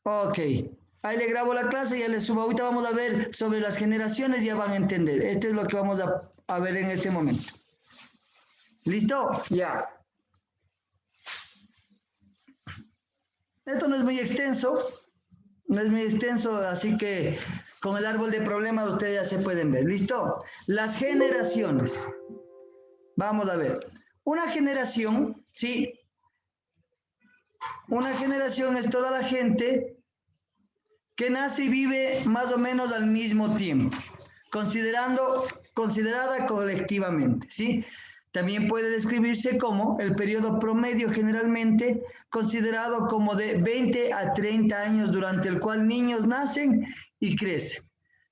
Ok. Ahí le grabo la clase, ya le subo. Ahorita vamos a ver sobre las generaciones, ya van a entender. Este es lo que vamos a ver en este momento. ¿Listo? Ya. Esto no es muy extenso, no es muy extenso, así que con el árbol de problemas ustedes ya se pueden ver. ¿Listo? Las generaciones. Vamos a ver. Una generación, ¿sí? Una generación es toda la gente que nace y vive más o menos al mismo tiempo, considerada colectivamente, ¿sí? También puede describirse como el periodo promedio generalmente considerado como de 20 a 30 años durante el cual niños nacen y crecen,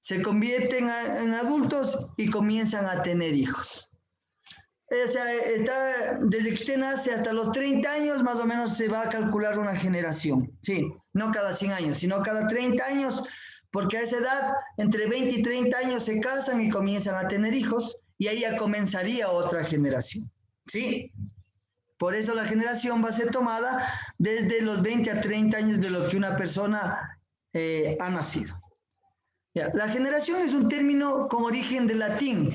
se convierten en adultos y comienzan a tener hijos. O sea, desde que usted nace hasta los 30 años, más o menos se va a calcular una generación. Sí, no cada 100 años, sino cada 30 años, porque a esa edad, entre 20 y 30 años se casan y comienzan a tener hijos, y ahí ya comenzaría otra generación. Sí, por eso la generación va a ser tomada desde los 20 a 30 años de lo que una persona ha nacido. Ya, la generación es un término con origen del latín,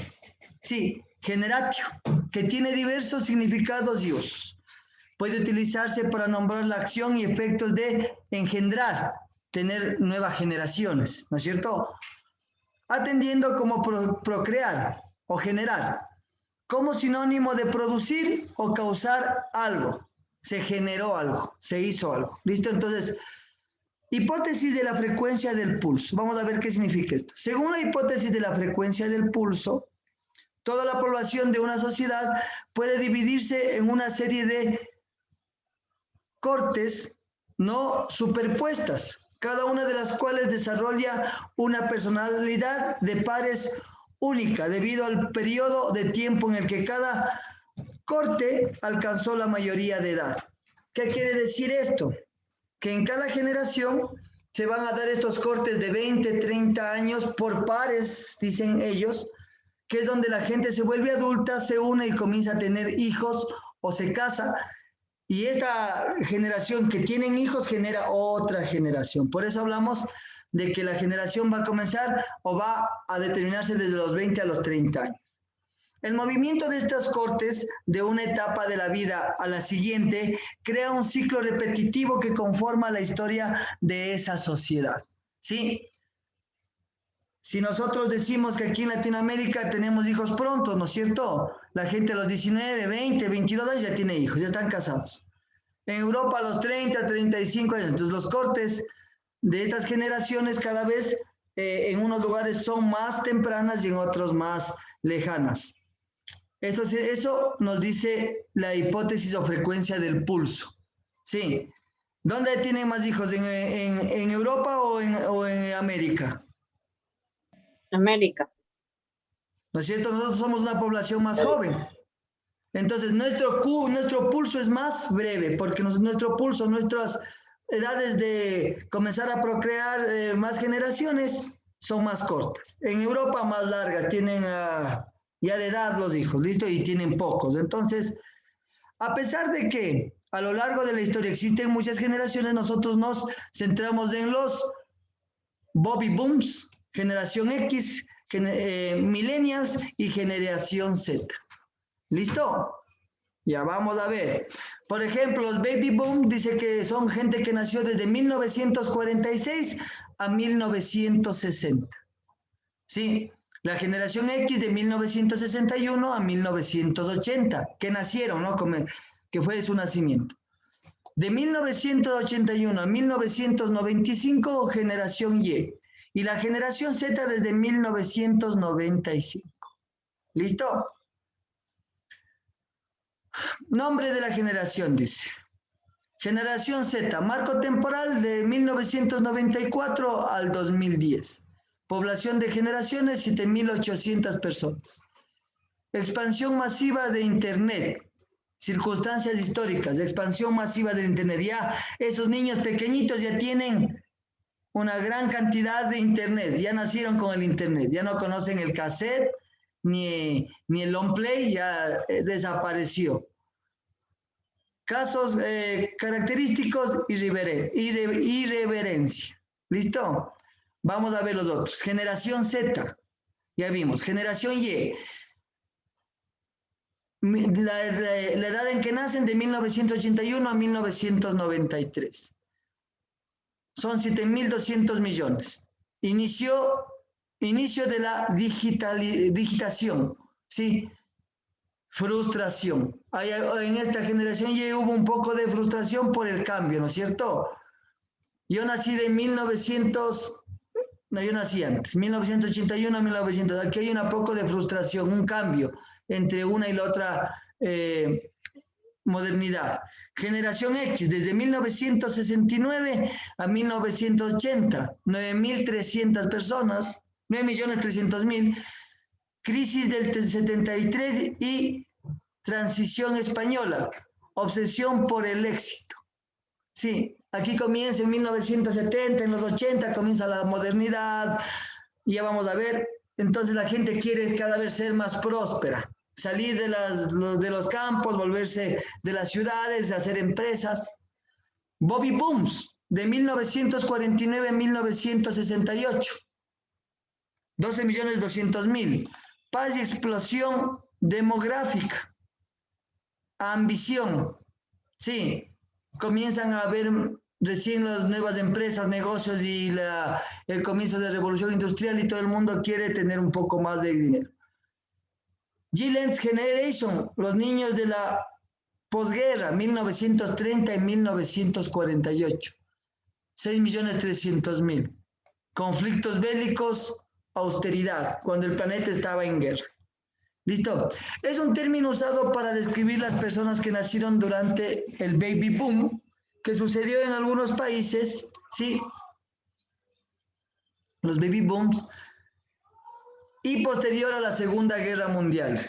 sí, generatio, que tiene diversos significados y usos. Puede utilizarse para nombrar la acción y efectos de engendrar, tener nuevas generaciones, ¿no es cierto? Atendiendo como procrear o generar, como sinónimo de producir o causar algo. Se generó algo, se hizo algo. ¿Listo? Entonces, hipótesis de la frecuencia del pulso. Vamos a ver qué significa esto. Según la hipótesis de la frecuencia del pulso, toda la población de una sociedad puede dividirse en una serie de cortes no superpuestas, cada una de las cuales desarrolla una personalidad de pares única debido al periodo de tiempo en el que cada corte alcanzó la mayoría de edad. ¿Qué quiere decir esto? Que en cada generación se van a dar estos cortes de 20, 30 años por pares, dicen ellos, que es donde la gente se vuelve adulta, se une y comienza a tener hijos o se casa. Y esta generación que tienen hijos genera otra generación. Por eso hablamos de que la generación va a comenzar o va a determinarse desde los 20 a los 30 años. El movimiento de estas cortes de una etapa de la vida a la siguiente crea un ciclo repetitivo que conforma la historia de esa sociedad. ¿Sí? Si nosotros decimos que aquí en Latinoamérica tenemos hijos pronto, ¿no es cierto? La gente a los 19, 20, 22 años ya tiene hijos, ya están casados. En Europa a los 30, 35 años. Entonces los cortes de estas generaciones cada vez en unos lugares son más tempranas y en otros más lejanas. Eso nos dice la hipótesis o frecuencia del pulso. Sí. ¿Dónde tienen más hijos? ¿En Europa o en América? América. ¿No es cierto? Nosotros somos una población más joven. Entonces, nuestro pulso es más breve, porque nuestro pulso, nuestras edades de comenzar a procrear más generaciones son más cortas. En Europa más largas, tienen ya de edad los hijos, ¿listo? Y tienen pocos. Entonces, a pesar de que a lo largo de la historia existen muchas generaciones, nosotros nos centramos en los Bobby Booms, generación X, millennials y generación Z. ¿Listo? Ya vamos a ver. Por ejemplo, los Baby Boom dice que son gente que nació desde 1946 a 1960. ¿Sí? La generación X de 1961 a 1980, que nacieron, ¿no? Que fue su nacimiento. De 1981 a 1995, generación Y. Y la generación Z desde 1995. ¿Listo? Nombre de la generación, dice. Generación Z, marco temporal de 1994 al 2010. Población de generaciones, 7.800 personas. Expansión masiva de Internet. Circunstancias históricas, expansión masiva del Internet. Ya esos niños pequeñitos ya tienen una gran cantidad de Internet, ya nacieron con el Internet, ya no conocen el cassette ni el long play, ya desapareció. Casos característicos, irreverencia. ¿Listo? Vamos a ver los otros. Generación Z, ya vimos. Generación Y, la edad en que nacen de 1981 a 1993. Son 7.200 millones. Inicio de la digitación, ¿sí? Frustración. En esta generación ya hubo un poco de frustración por el cambio, ¿no es cierto? Yo nací de 1900, no, yo nací antes, 1981 a 1900. Aquí hay un poco de frustración, un cambio entre una y la otra modernidad. Generación X, desde 1969 a 1980, 9.300 personas, 9.300.000. Crisis del 73 y transición española, obsesión por el éxito. Sí, aquí comienza en 1970, en los 80 comienza la modernidad, y ya vamos a ver, entonces la gente quiere cada vez ser más próspera, salir de los campos, volverse de las ciudades, hacer empresas. Bobby Booms, de 1949 a 1968, 12.200.000. Paz y explosión demográfica. Ambición. Sí, comienzan a haber recién las nuevas empresas, negocios y el comienzo de la revolución industrial, y todo el mundo quiere tener un poco más de dinero. Gillen's Generation, los niños de la posguerra, 1930 y 1948. 6.300.000. Conflictos bélicos, austeridad, cuando el planeta estaba en guerra. ¿Listo? Es un término usado para describir las personas que nacieron durante el baby boom, que sucedió en algunos países, ¿sí? Los baby booms, y posterior a la Segunda Guerra Mundial,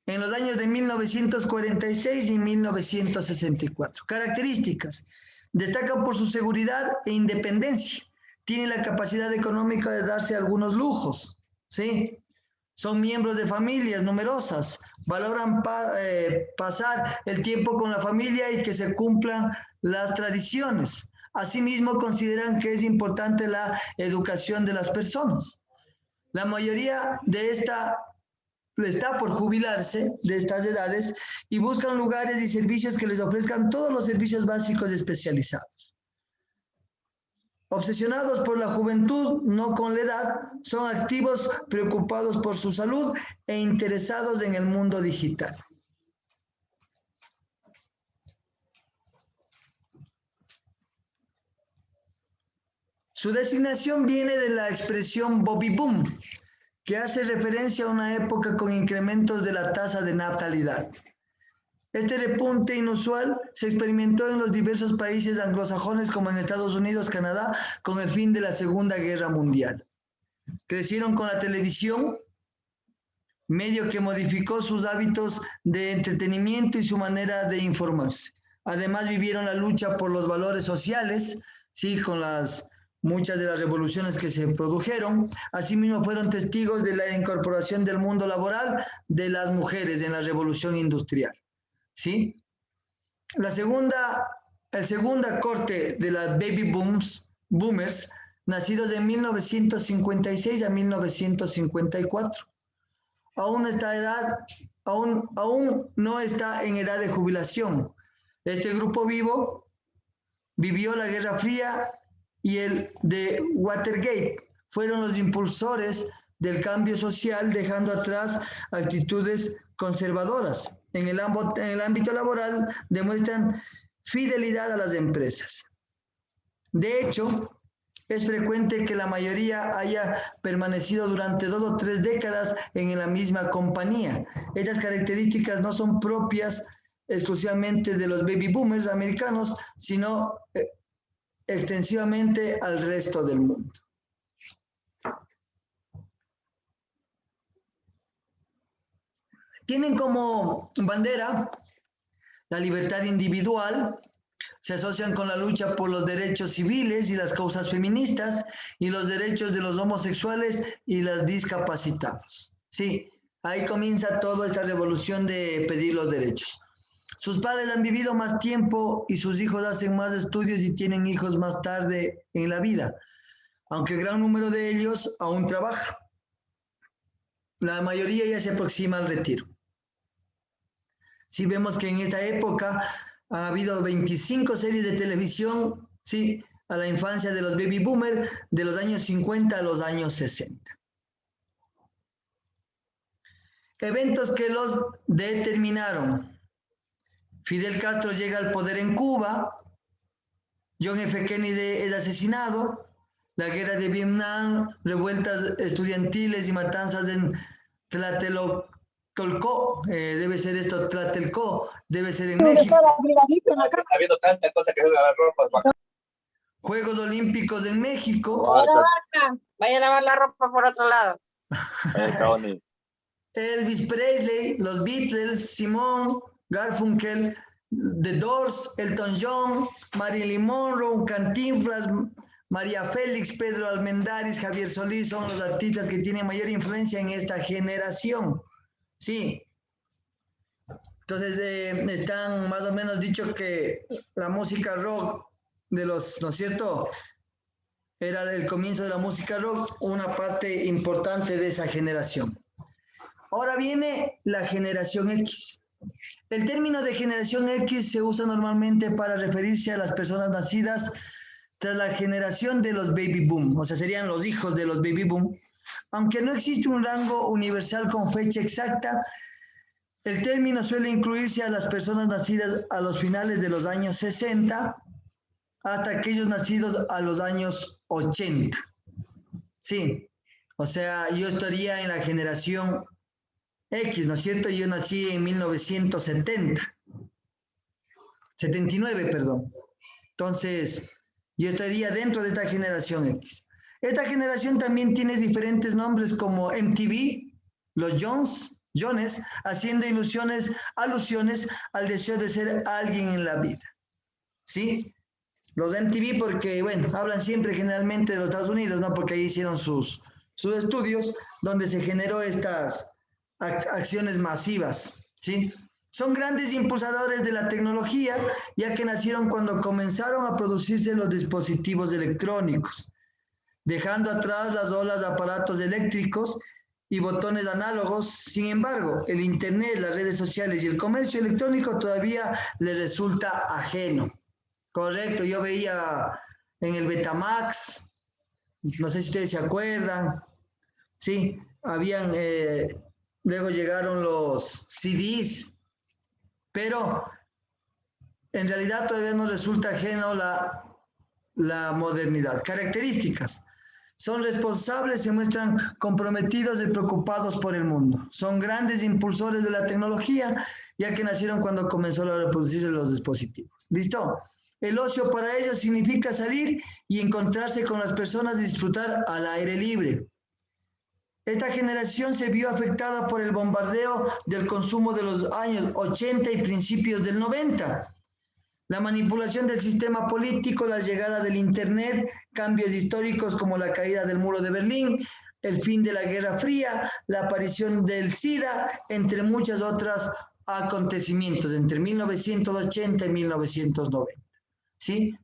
en los años de 1946 y 1964. Características: destacan por su seguridad e independencia, tienen la capacidad económica de darse algunos lujos, ¿sí? Son miembros de familias numerosas, valoran pasar el tiempo con la familia y que se cumplan las tradiciones. Asimismo, consideran que es importante la educación de las personas. La mayoría de está por jubilarse de estas edades y buscan lugares y servicios que les ofrezcan todos los servicios básicos especializados. Obsesionados por la juventud, no con la edad, son activos, preocupados por su salud e interesados en el mundo digital. Su designación viene de la expresión Bobby Boom, que hace referencia a una época con incrementos de la tasa de natalidad. Este repunte inusual se experimentó en los diversos países anglosajones como en Estados Unidos, Canadá, con el fin de la Segunda Guerra Mundial. Crecieron con la televisión, medio que modificó sus hábitos de entretenimiento y su manera de informarse. Además, vivieron la lucha por los valores sociales, sí, con muchas de las revoluciones que se produjeron. Asimismo, fueron testigos de la incorporación del mundo laboral de las mujeres en la revolución industrial. ¿Sí? El segunda corte de las baby boomers, nacidos en 1956 a 1954. Aún no está en edad de jubilación. Este grupo vivió la Guerra Fría y el de Watergate. Fueron los impulsores del cambio social, dejando atrás actitudes conservadoras. En el ámbito laboral demuestran fidelidad a las empresas. De hecho, es frecuente que la mayoría haya permanecido durante 2 o 3 décadas en la misma compañía. Estas características no son propias exclusivamente de los baby boomers americanos, sino extensivamente al resto del mundo. Tienen como bandera la libertad individual, se asocian con la lucha por los derechos civiles y las causas feministas y los derechos de los homosexuales y los discapacitados. Sí, ahí comienza toda esta revolución de pedir los derechos. Sus padres han vivido más tiempo y sus hijos hacen más estudios y tienen hijos más tarde en la vida, aunque gran número de ellos aún trabaja. La mayoría ya se aproxima al retiro. Sí vemos que en esta época ha habido 25 series de televisión, sí, a la infancia de los baby boomers, de los años 50 a los años 60. Eventos que los determinaron. Fidel Castro llega al poder en Cuba, John F. Kennedy es asesinado, la guerra de Vietnam, revueltas estudiantiles y matanzas en Tlatelolco, debe ser esto, Tlatelolco, debe ser en México. Está habiendo tanta cosa que es lavar ropa. Juegos Olímpicos en México. Vaya a lavar la ropa por otro lado. Elvis Presley, los Beatles, Simon Garfunkel, The Doors, Elton John, Marilyn Monroe, Cantinflas, María Félix, Pedro Almendaris, Javier Solís son los artistas que tienen mayor influencia en esta generación. Sí. Entonces, están más o menos dicho que la música rock de los, ¿no es cierto? Era el comienzo de la música rock, una parte importante de esa generación. Ahora viene la generación X. El término de generación X se usa normalmente para referirse a las personas nacidas tras la generación de los baby boom, o sea, serían los hijos de los baby boom. Aunque no existe un rango universal con fecha exacta, el término suele incluirse a las personas nacidas a los finales de los años 60 hasta aquellos nacidos a los años 80. Sí, o sea, yo estaría en la generación X, ¿no es cierto? Yo nací en 79, perdón. Entonces, yo estaría dentro de esta generación X. Esta generación también tiene diferentes nombres como MTV, los Jones, haciendo alusiones al deseo de ser alguien en la vida. ¿Sí? Los MTV porque, bueno, hablan siempre generalmente de los Estados Unidos, ¿no? Porque ahí hicieron sus estudios donde se generó estas acciones masivas, ¿sí? Son grandes impulsadores de la tecnología, ya que nacieron cuando comenzaron a producirse los dispositivos electrónicos, dejando atrás las olas de aparatos eléctricos y botones análogos. Sin embargo, el Internet, las redes sociales y el comercio electrónico todavía les resulta ajeno. Correcto, yo veía en el Betamax, no sé si ustedes se acuerdan, sí, habían... Luego llegaron los CDs, pero en realidad todavía nos resulta ajeno la modernidad. Características. Son responsables, se muestran comprometidos y preocupados por el mundo. Son grandes impulsores de la tecnología, ya que nacieron cuando comenzó a reproducirse los dispositivos. ¿Listo? El ocio para ellos significa salir y encontrarse con las personas y disfrutar al aire libre. Esta generación se vio afectada por el bombardeo del consumo de los años 80 y principios del 90. La manipulación del sistema político, la llegada del Internet, cambios históricos como la caída del muro de Berlín, el fin de la Guerra Fría, la aparición del SIDA, entre muchos otros acontecimientos entre 1980 y 1990. ¿Sí?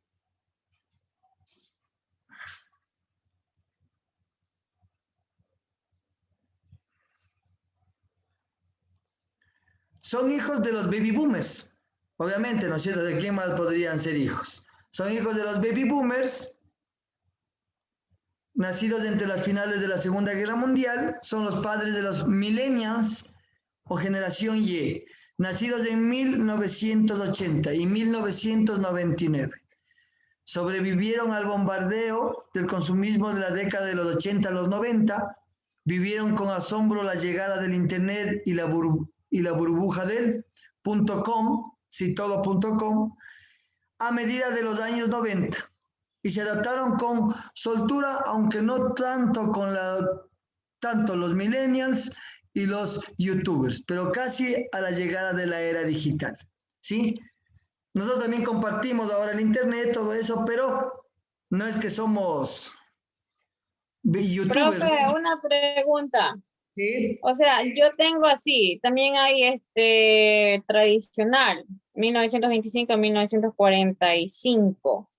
Son hijos de los baby boomers, obviamente, ¿no es cierto? ¿De quién más podrían ser hijos? Son hijos de los baby boomers, nacidos entre las finales de la Segunda Guerra Mundial, son los padres de los millennials o generación Y, nacidos en 1980 y 1999. Sobrevivieron al bombardeo del consumismo de la década de los 80 a los 90, vivieron con asombro la llegada del Internet y la burbuja del .com, sí, todo.com, a medida de los años 90 y se adaptaron con soltura, aunque no tanto tanto los millennials y los youtubers, pero casi a la llegada de la era digital, ¿sí? Nosotros también compartimos ahora el Internet, todo eso, pero no es que somos youtubers. Profe, una pregunta. Sí. O sea, yo tengo así, también hay tradicional, 1925 a 1945.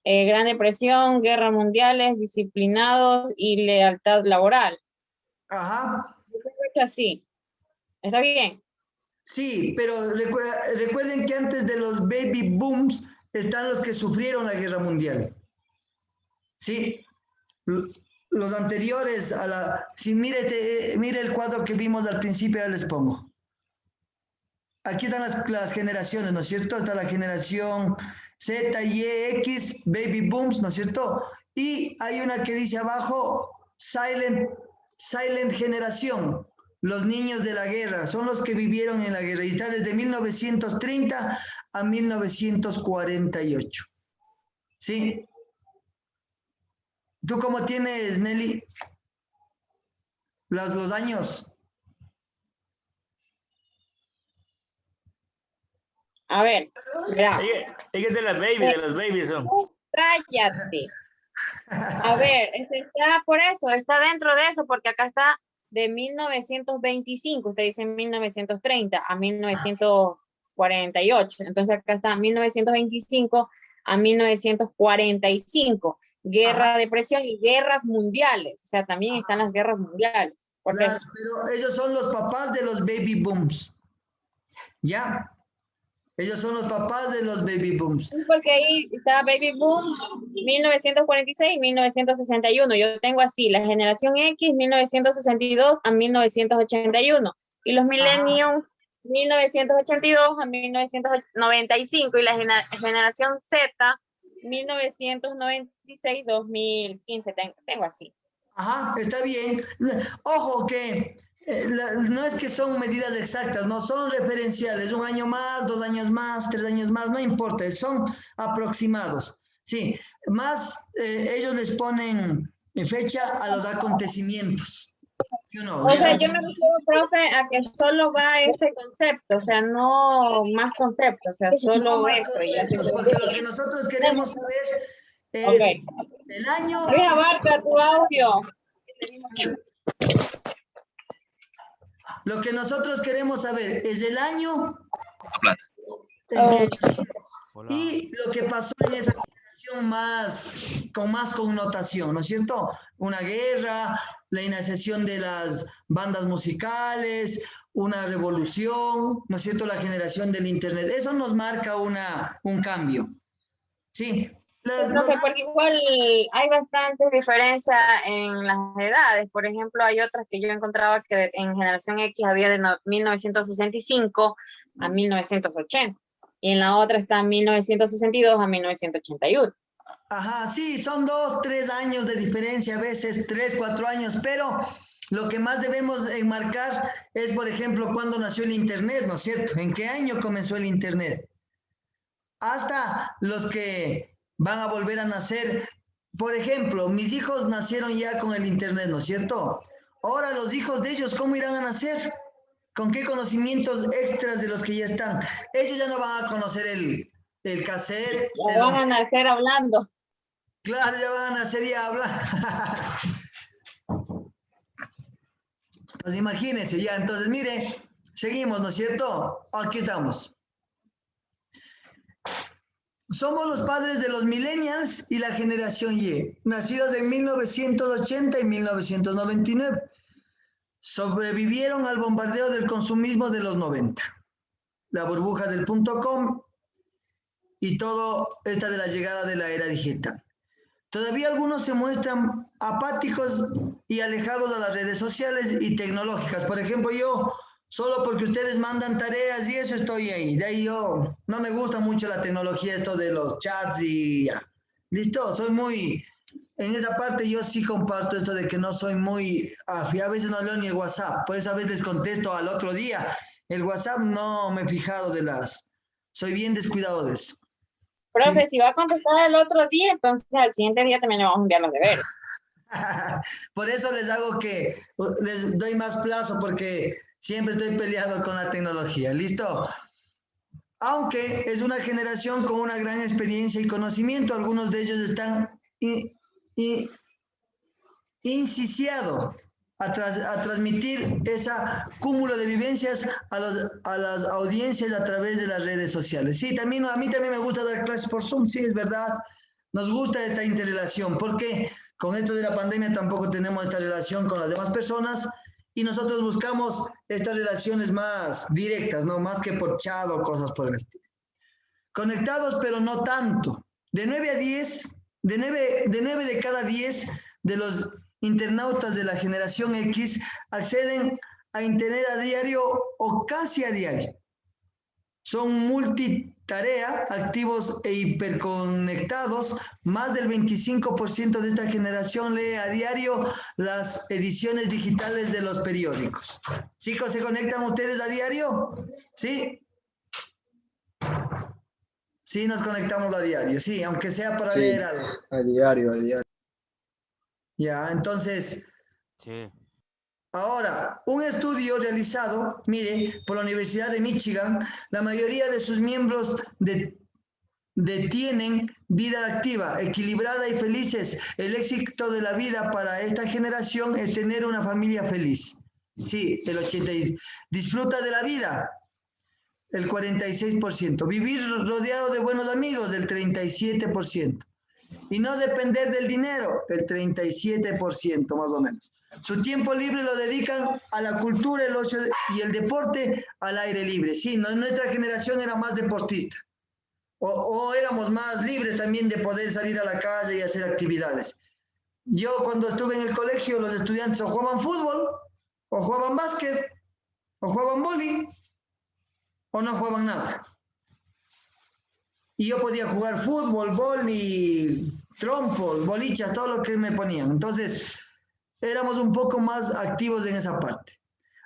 Gran Depresión, guerras mundiales, disciplinados y lealtad laboral. Ajá. Yo tengo hecho así. ¿Está bien? Sí, pero recuerden que antes de los baby booms están los que sufrieron la guerra mundial. Sí. Los anteriores a la... Si mire el cuadro que vimos al principio, ya les pongo. Aquí están las generaciones, ¿no es cierto? Está la generación Z, Y, X, baby booms, ¿no es cierto? Y hay una que dice abajo, silent generación, los niños de la guerra, son los que vivieron en la guerra y está desde 1930 a 1948. ¿Sí? ¿Tú cómo tienes, Nelly, los años? A ver, mira. Es de las babies son. Cállate. A ver, está por eso, está dentro de eso, porque acá está de 1925, usted dice 1930 a 1948. Entonces acá está 1925 a 1945. Guerra, depresión y guerras mundiales. O sea, también están las guerras mundiales. Claro, pero ellos son los papás de los baby booms. ¿Ya? Ellos son los papás de los baby booms. Sí, porque ahí está baby boom 1946 y 1961. Yo tengo así la generación X 1962 a 1981 y los millennials 1982 a 1995 y la generación Z 1996-2015. Tengo así. Ajá, está bien. Ojo que no es que son medidas exactas, no son referenciales, 1 año más, 2 años más, 3 años más, no importa, son aproximados. Sí, más ellos les ponen fecha a los acontecimientos. ¿Sí o no? O sea, yo me refiero, profe, a que solo va ese concepto, o sea, no más conceptos, o sea, solo No más eso. conceptos, porque lo que nosotros queremos saber es Okay. el año. Luis, abarca tu audio. Lo que nosotros queremos saber es el año y lo que pasó en esa generación con más connotación, ¿no es cierto? Una guerra, la iniciación de las bandas musicales, una revolución, ¿no es cierto? La generación del Internet. Eso nos marca un cambio. Sí. Porque igual hay bastante diferencia en las edades. Por ejemplo, hay otras que yo encontraba que en generación X había de 1965 a 1980. Y en la otra está 1962 a 1981. Ajá, sí, son 2, 3 años de diferencia, a veces 3, 4 años, pero lo que más debemos enmarcar es, por ejemplo, cuándo nació el Internet, ¿no es cierto? ¿En qué año comenzó el Internet? Hasta los que van a volver a nacer. Por ejemplo, mis hijos nacieron ya con el Internet, ¿no es cierto? Ahora los hijos de ellos, ¿cómo irán a nacer? ¿Con qué conocimientos extras de los que ya están? Ellos ya no van a conocer el cassette. Ya van a nacer hablando. Claro, ya van a nacer y hablar. Pues imagínense ya. Entonces, mire, seguimos, ¿no es cierto? Aquí estamos. Somos los padres de los millennials y la generación Y, nacidos en 1980 y 1999. Sobrevivieron al bombardeo del consumismo de los 90, la burbuja del .com y todo esta de la llegada de la era digital. Todavía algunos se muestran apáticos y alejados de las redes sociales y tecnológicas. Por ejemplo, yo, solo porque ustedes mandan tareas y eso estoy ahí. De ahí yo, no me gusta mucho la tecnología, esto de los chats y ya. ¿Listo? Soy muy... En esa parte yo sí comparto esto de que no soy muy... a veces no leo ni el WhatsApp, por eso a veces les contesto al otro día. El WhatsApp no me he fijado de las... Soy bien descuidado de eso. Profe, Sí. si va a contestar el otro día, entonces al siguiente día también le vamos a enviar los deberes. Por eso les doy más plazo, porque siempre estoy peleado con la tecnología. ¿Listo? Aunque es una generación con una gran experiencia y conocimiento, algunos de ellos están incisiados a transmitir ese cúmulo de vivencias a las audiencias a través de las redes sociales. Sí, también, a mí también me gusta dar clases por Zoom, sí, es verdad. Nos gusta esta interrelación, porque con esto de la pandemia tampoco tenemos esta relación con las demás personas y nosotros buscamos estas relaciones más directas, ¿no? Más que por chat o cosas por el estilo. Conectados, pero no tanto. De 9 a 10, de 9 de cada 10 de los internautas de la generación X acceden a internet a diario o casi a diario. Son multitarea, activos e hiperconectados. Más del 25% de esta generación lee a diario las ediciones digitales de los periódicos. Chicos, ¿se conectan ustedes a diario? ¿Sí? Sí, nos conectamos a diario, sí, aunque sea para leer algo. A diario, a diario. Ya, entonces, Sí. ahora, un estudio realizado, mire, por la Universidad de Michigan, la mayoría de sus miembros tienen vida activa, equilibrada y felices. El éxito de la vida para esta generación es tener una familia feliz. Sí, el 80%. Disfruta de la vida, el 46%. Vivir rodeado de buenos amigos, el 37%. Y no depender del dinero, el 37% más o menos. Su tiempo libre lo dedican a la cultura, el ocio y el deporte al aire libre. Sí, nuestra generación era más deportista. O éramos más libres también de poder salir a la calle y hacer actividades. Yo cuando estuve en el colegio, los estudiantes o jugaban fútbol, o jugaban básquet, o jugaban vóley, o no jugaban nada. Y yo podía jugar fútbol, vóley, trompos, bolichas, todo lo que me ponían. Entonces, éramos un poco más activos en esa parte.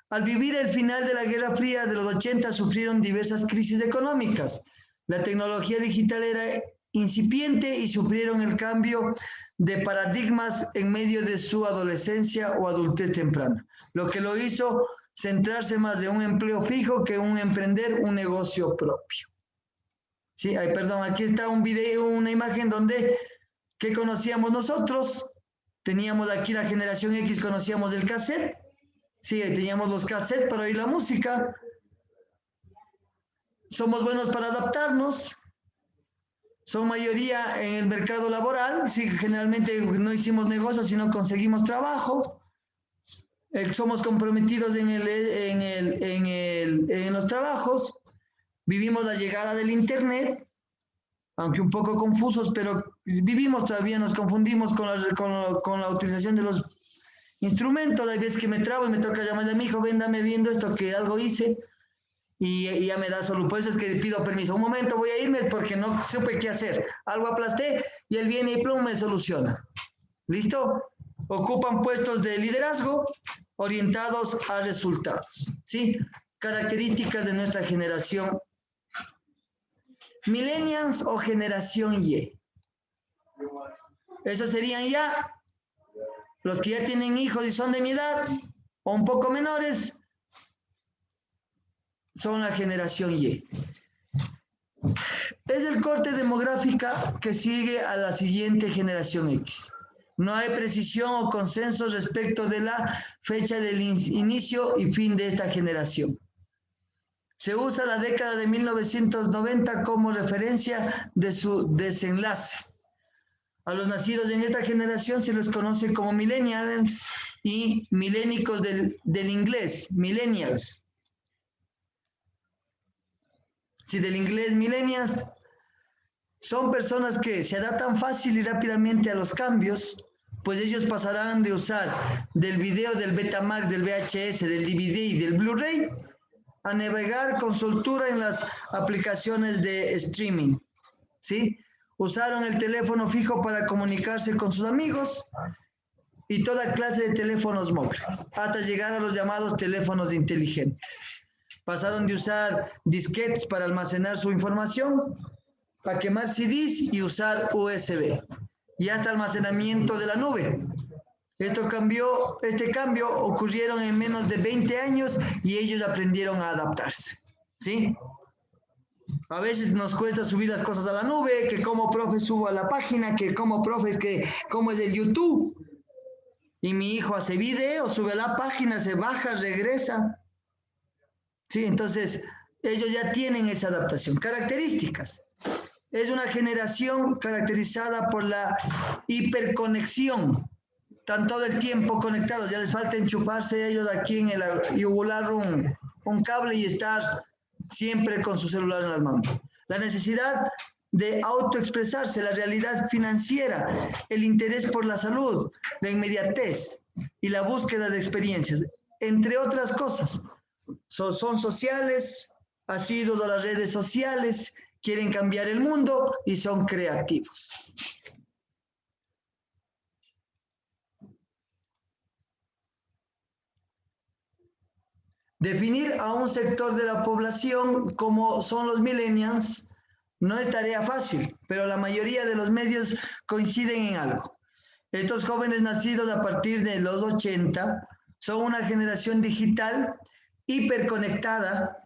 Al vivir el final de la Guerra Fría de los 80, sufrieron diversas crisis económicas. La tecnología digital era incipiente y sufrieron el cambio de paradigmas en medio de su adolescencia o adultez temprana, lo que lo hizo centrarse más en un empleo fijo que en emprender un negocio propio. Sí, perdón, aquí está un video, una imagen donde, ¿qué conocíamos nosotros? Teníamos aquí la generación X, conocíamos el cassette. Sí, teníamos los cassettes para oír la música. Somos buenos para adaptarnos. Son mayoría en el mercado laboral. Sí, generalmente no hicimos negocios, sino conseguimos trabajo. Somos comprometidos en los trabajos. Vivimos la llegada del Internet, aunque un poco confusos, pero vivimos todavía, nos confundimos con la utilización de los instrumentos. Hay veces que me trabo y me toca llamarle a mi hijo, ven, dame viendo esto que algo hice, y ya me da solo. Por eso es que pido permiso. Un momento, voy a irme porque no supe qué hacer. Algo aplasté y él viene y plum, me soluciona. ¿Listo? Ocupan puestos de liderazgo orientados a resultados. ¿Sí? Características de nuestra generación. Millennials o generación Y. Esos serían ya los que ya tienen hijos y son de mi edad o un poco menores, son la generación Y. Es el corte demográfica que sigue a la siguiente generación X. No hay precisión o consenso respecto de la fecha del inicio y fin de esta generación. Se usa la década de 1990 como referencia de su desenlace. A los nacidos en esta generación se les conoce como millennials y milénicos del inglés, millennials. Si del inglés millennials, son personas que se adaptan fácil y rápidamente a los cambios, pues ellos pasarán de usar del video, del Betamax, del VHS, del DVD y del Blu-ray, a navegar con soltura en las aplicaciones de streaming, ¿sí? Usaron el teléfono fijo para comunicarse con sus amigos y toda clase de teléfonos móviles, hasta llegar a los llamados teléfonos inteligentes. Pasaron de usar disquetes para almacenar su información, a quemar CDs y usar USB, y hasta almacenamiento de la nube. Este cambio ocurrieron en menos de 20 años y ellos aprendieron a adaptarse, ¿sí? A veces nos cuesta subir las cosas a la nube, que como profe subo a la página, que como profe es que cómo es el YouTube. Y mi hijo hace video, sube a la página, se baja, regresa. Sí, entonces ellos ya tienen esa adaptación. Características. Es una generación caracterizada por la hiperconexión. Están todo el tiempo conectados. Ya les falta enchufarse ellos aquí en el yugular un cable y estar siempre con su celular en las manos. La necesidad de autoexpresarse, la realidad financiera, el interés por la salud, la inmediatez y la búsqueda de experiencias, entre otras cosas. Son sociales, asiduos a las redes sociales, quieren cambiar el mundo y son creativos. Definir a un sector de la población como son los millennials no es tarea fácil, pero la mayoría de los medios coinciden en algo. Estos jóvenes nacidos a partir de los 80 son una generación digital hiperconectada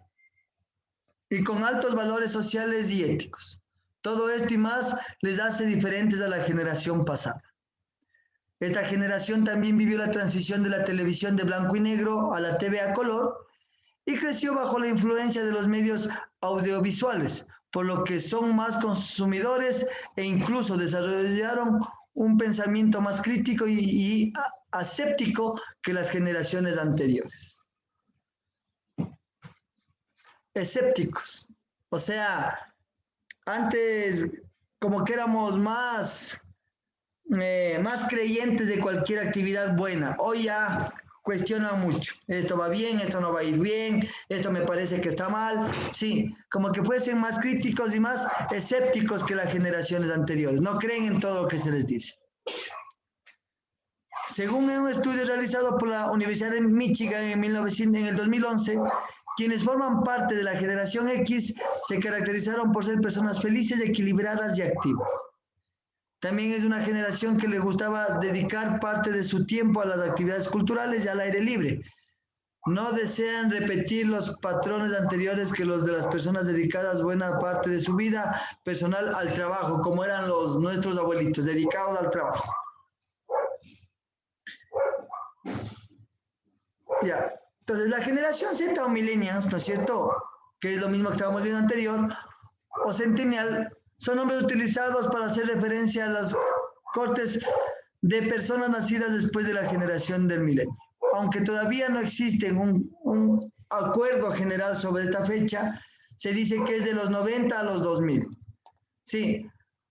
y con altos valores sociales y éticos. Todo esto y más les hace diferentes a la generación pasada. Esta generación también vivió la transición de la televisión de blanco y negro a la TV a color y creció bajo la influencia de los medios audiovisuales, por lo que son más consumidores e incluso desarrollaron un pensamiento más crítico y aséptico que las generaciones anteriores. Escépticos. O sea, antes como que éramos más creyentes de cualquier actividad buena. Hoy ya cuestionan mucho. Esto va bien, esto no va a ir bien, esto me parece que está mal. Sí, como que fuesen más críticos y más escépticos que las generaciones anteriores. No creen en todo lo que se les dice. Según un estudio realizado por la Universidad de Michigan en el 2011, quienes forman parte de la generación X se caracterizaron por ser personas felices, equilibradas y activas. También es una generación que le gustaba dedicar parte de su tiempo a las actividades culturales y al aire libre. No desean repetir los patrones anteriores que los de las personas dedicadas buena parte de su vida personal al trabajo, como eran nuestros abuelitos, dedicados al trabajo. Ya. Entonces, la generación Z o millennials, ¿no es cierto? Que es lo mismo que estábamos viendo anterior, o centennial, son nombres utilizados para hacer referencia a los cortes de personas nacidas después de la generación del milenio. Aunque todavía no existe un acuerdo general sobre esta fecha, se dice que es de los 90 a los 2000. Sí,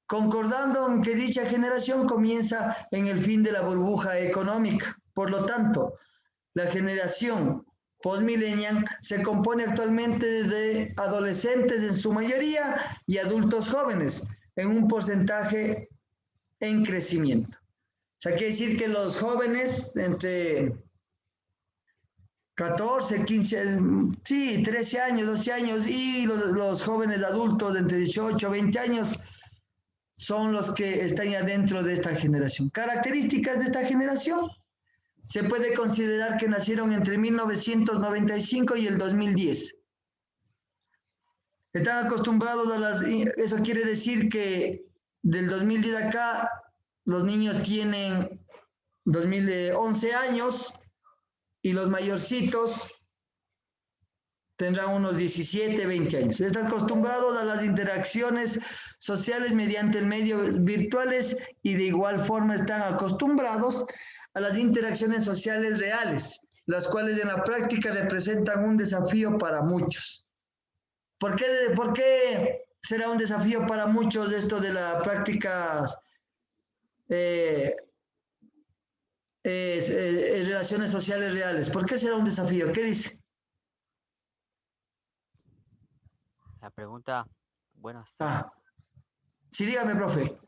concordando en que dicha generación comienza en el fin de la burbuja económica. Por lo tanto, la generación postmillennial se compone actualmente de adolescentes en su mayoría y adultos jóvenes en un porcentaje en crecimiento. O sea, quiere decir que los jóvenes entre 14, 15, sí, 13 años, 12 años y los jóvenes adultos de entre 18, 20 años son los que están ya dentro de esta generación. Características de esta generación. Se puede considerar que nacieron entre 1995 y el 2010. Están acostumbrados eso quiere decir que del 2010 acá, los niños tienen 11 años y los mayorcitos tendrán unos 17, 20 años. Están acostumbrados a las interacciones sociales mediante el medio virtuales y de igual forma están acostumbrados a las interacciones sociales reales, las cuales en la práctica representan un desafío para muchos. ¿Por qué será un desafío para muchos esto de las prácticas relaciones sociales reales? ¿Por qué será un desafío? ¿Qué dice? La pregunta, buenas tardes. Sí, dígame, profe.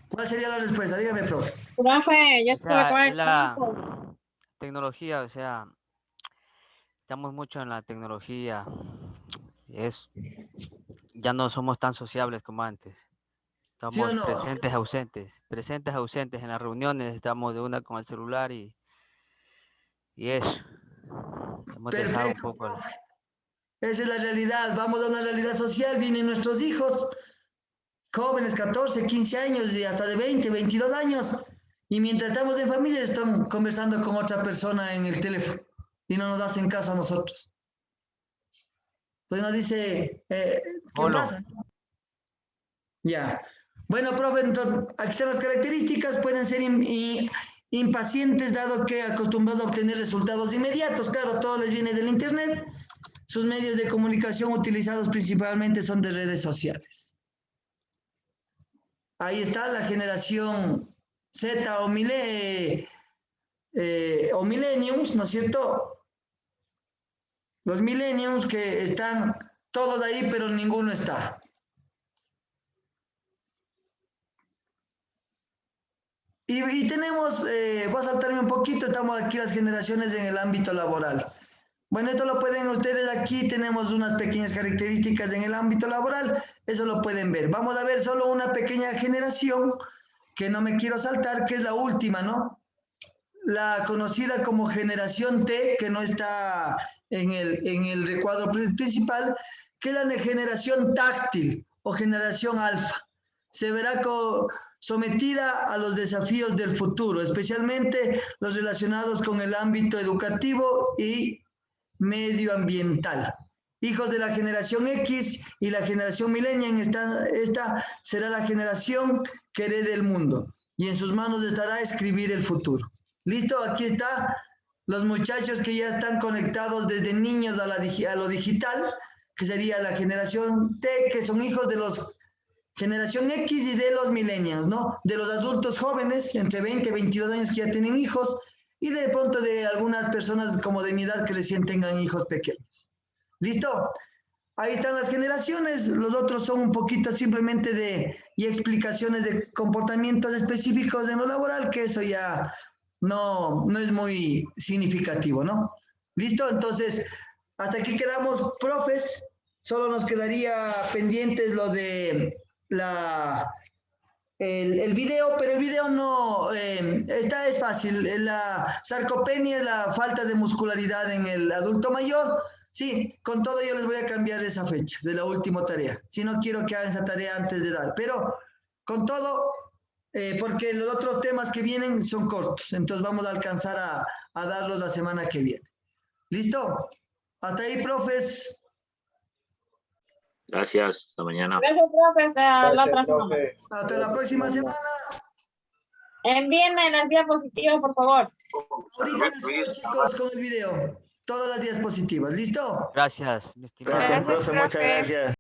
¿Cuál sería la respuesta? Dígame, profe. Profe, ya se va a acabar el La tiempo. tecnología, o sea, estamos mucho en la tecnología. Ya no somos tan sociables como antes. Estamos ¿Sí o no? presentes, ausentes en las reuniones, estamos de una con el celular y eso. Hemos dejado un Perfecto, poco. profe. Esa es la realidad. Vamos a una realidad social, vienen nuestros hijos jóvenes, 14, 15 años y hasta de 20, 22 años. Y mientras estamos en familia, están conversando con otra persona en el teléfono y no nos hacen caso a nosotros. Entonces nos dice, ¿qué Hola. pasa? Ya. Bueno, profe, entonces, aquí están las características. Pueden ser impacientes, dado que acostumbrados a obtener resultados inmediatos. Claro, todo les viene del Internet. Sus medios de comunicación utilizados principalmente son de redes sociales. Ahí está la generación Z o millennials, ¿no es cierto? Los millennials que están todos ahí, pero ninguno está. Y tenemos, voy a saltarme un poquito, estamos aquí las generaciones en el ámbito laboral. Bueno, esto lo pueden ustedes aquí, tenemos unas pequeñas características en el ámbito laboral, eso lo pueden ver. Vamos a ver solo una pequeña generación que no me quiero saltar, que es la última, ¿no? La conocida como generación T, que no está en el recuadro principal, que es la de generación táctil o generación alfa. Se verá sometida a los desafíos del futuro, especialmente los relacionados con el ámbito educativo y medioambiental. Hijos de la generación X y la generación millennial, esta será la generación que herede el mundo y en sus manos estará escribir el futuro. ¿Listo? Aquí está los muchachos que ya están conectados desde niños a lo digital, que sería la generación T, que son hijos de los generación X y de los millennials, ¿no? De los adultos jóvenes, entre 20 y 22 años que ya tienen hijos, y de pronto de algunas personas como de mi edad que recién tengan hijos pequeños. ¿Listo? Ahí están las generaciones, los otros son un poquito simplemente y explicaciones de comportamientos específicos en lo laboral, que eso ya no es muy significativo, ¿no? ¿Listo? Entonces, hasta aquí quedamos, profes. Solo nos quedaría pendientes lo de el video, pero el video no, esta es fácil. La sarcopenia es la falta de muscularidad en el adulto mayor. Sí, con todo yo les voy a cambiar esa fecha de la última tarea. Si no quiero que hagan esa tarea antes de dar, pero con todo, porque los otros temas que vienen son cortos, entonces vamos a alcanzar a darlos la semana que viene. ¿Listo? Hasta ahí, profes. Gracias, hasta mañana. Gracias, profe. Hasta la otra semana. Hasta la próxima semana. Envíenme las diapositivas, por favor. Ahorita les subo, chicos, con el video. Todas las diapositivas. ¿Listo? Gracias, mi estimado. Gracias, Gracias, profe, muchas profe. gracias.